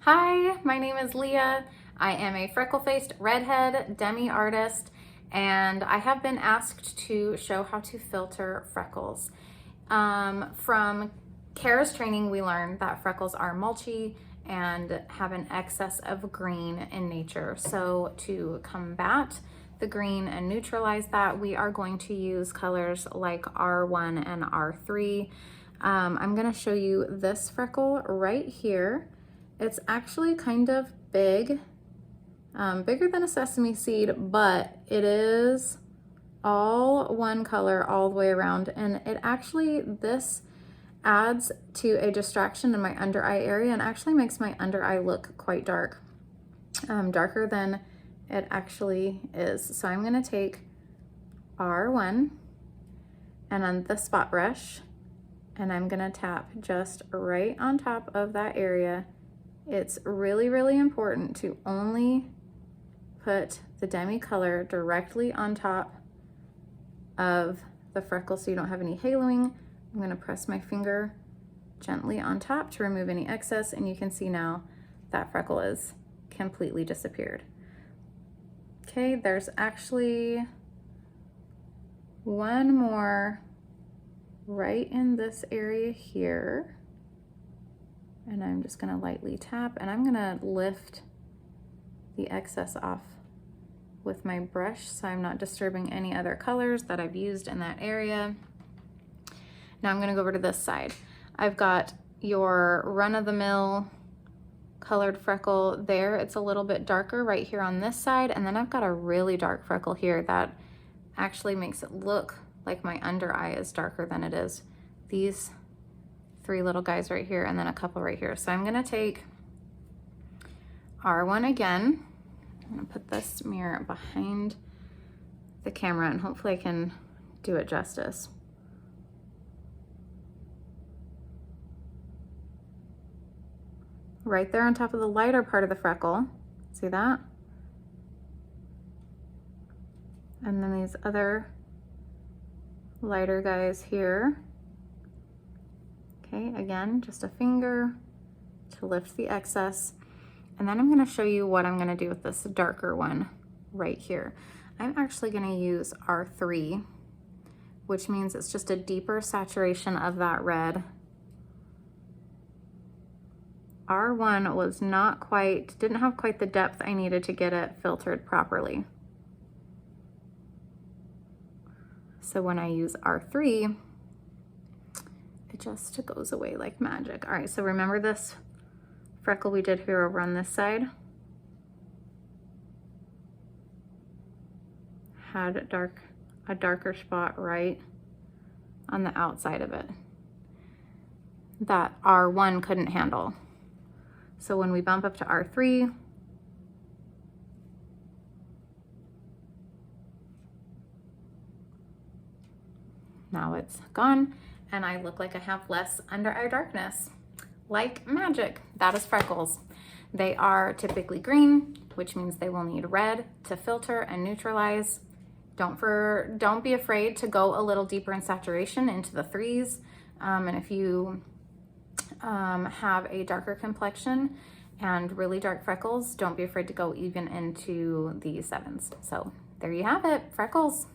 Hi, my name is Leah. I am a freckle-faced redhead Demi artist, and I have been asked to show how to filter freckles. From Kara's training, we learned that freckles are mulchy and have an excess of green in nature. So to combat the green and neutralize that, we are going to use colors like R1 and R3. I'm gonna show you this freckle right here. It's actually kind of big, bigger than a sesame seed, but it is all one color all the way around. And it actually, this adds to a distraction in my under eye area and actually makes my under eye look quite dark, darker than it actually is. So I'm gonna take R1 and on the spot brush, and I'm gonna tap just right on top of that area. It's really, really important to only put the Demi color directly on top of the freckle so you don't have any haloing. I'm gonna press my finger gently on top to remove any excess, and you can see now that freckle is completely disappeared. Okay, there's actually one more right in this area here. And I'm just gonna lightly tap, and I'm gonna lift the excess off with my brush so I'm not disturbing any other colors that I've used in that area. Now I'm gonna go over to this side. I've got your run-of-the-mill colored freckle there. It's a little bit darker right here on this side, and then I've got a really dark freckle here that actually makes it look like my under eye is darker than it is. These three little guys right here and then a couple right here. So I'm gonna take R1 again. I'm gonna put this mirror behind the camera and hopefully I can do it justice. Right there on top of the lighter part of the freckle, see that? And then these other lighter guys here. Okay, again, just a finger to lift the excess. And then I'm gonna show you what I'm gonna do with this darker one right here. I'm actually gonna use R3, which means it's just a deeper saturation of that red. R1 was not quite, didn't have quite the depth I needed to get it filtered properly. So when I use R3, it just goes away like magic. All right, so remember this freckle we did here over on this side? Had a darker spot right on the outside of it that R1 couldn't handle. So when we bump up to R3, now it's gone, and I look like I have less under eye darkness. Like magic, that is freckles. They are typically green, which means they will need red to filter and neutralize. Don't be afraid to go a little deeper in saturation into the 3s. And if you have a darker complexion and really dark freckles, don't be afraid to go even into the 7s. So there you have it, freckles.